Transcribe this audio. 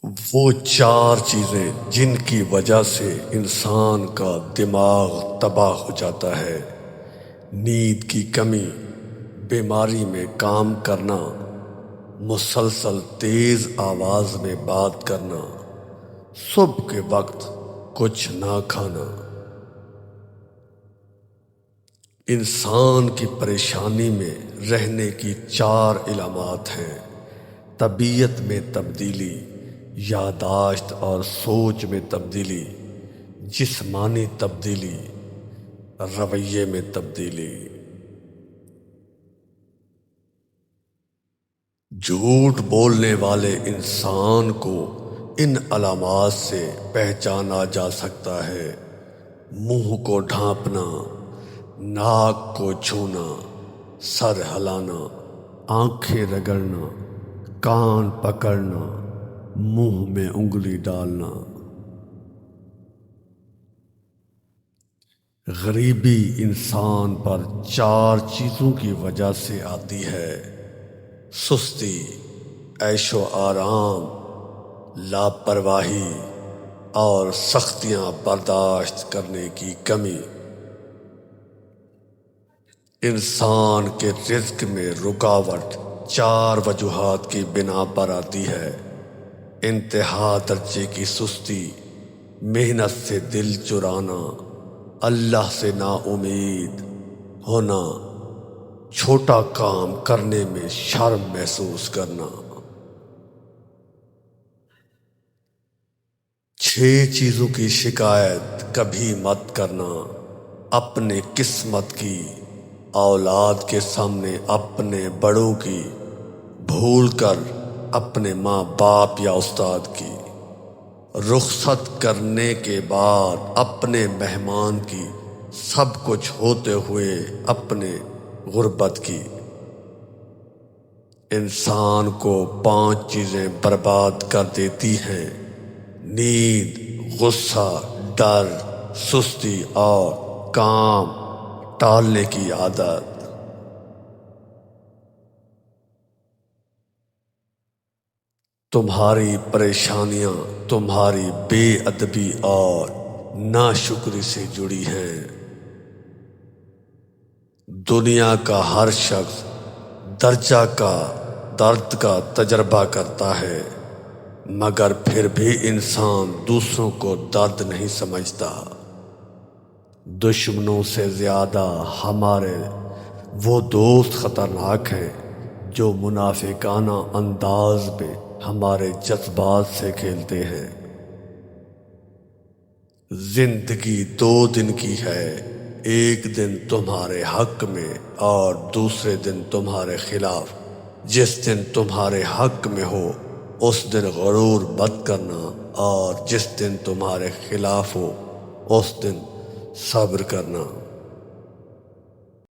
وہ چار چیزیں جن کی وجہ سے انسان کا دماغ تباہ ہو جاتا ہے: نیند کی کمی، بیماری میں کام کرنا، مسلسل تیز آواز میں بات کرنا، صبح کے وقت کچھ نہ کھانا۔ انسان کی پریشانی میں رہنے کی چار علامات ہیں: طبیعت میں تبدیلی، یادداشت اور سوچ میں تبدیلی، جسمانی تبدیلی، رویے میں تبدیلی۔ جھوٹ بولنے والے انسان کو ان علامات سے پہچانا جا سکتا ہے: منہ کو ڈھانپنا، ناک کو چھونا، سر ہلانا، آنکھیں رگڑنا، کان پکڑنا، منہ میں انگلی ڈالنا۔ غریبی انسان پر چار چیزوں کی وجہ سے آتی ہے: سستی، عیش و آرام، لاپرواہی اور سختیاں برداشت کرنے کی کمی۔ انسان کے رزق میں رکاوٹ چار وجوہات کی بنا پر آتی ہے: انتہا درجے کی سستی، محنت سے دل چرانا، اللہ سے نا امید ہونا، چھوٹا کام کرنے میں شرم محسوس کرنا۔ 6 چیزوں کی شکایت کبھی مت کرنا: اپنے قسمت کی، اولاد کے سامنے اپنے بڑوں کی، بھول کر اپنے ماں باپ یا استاد کی، رخصت کرنے کے بعد اپنے مہمان کی، سب کچھ ہوتے ہوئے اپنے غربت کی۔ انسان کو 5 چیزیں برباد کر دیتی ہیں: نیند، غصہ، ڈر، سستی اور کام ٹالنے کی عادت۔ تمہاری پریشانیاں تمہاری بے ادبی اور ناشکری سے جڑی ہیں۔ دنیا کا ہر شخص درجہ کا درد کا تجربہ کرتا ہے، مگر پھر بھی انسان دوسروں کو درد نہیں سمجھتا۔ دشمنوں سے زیادہ ہمارے وہ دوست خطرناک ہیں جو منافقانہ انداز میں ہمارے جذبات سے کھیلتے ہیں۔ زندگی 2 دن کی ہے، ایک دن تمہارے حق میں اور دوسرے دن تمہارے خلاف۔ جس دن تمہارے حق میں ہو اس دن غرور مت کرنا، اور جس دن تمہارے خلاف ہو اس دن صبر کرنا۔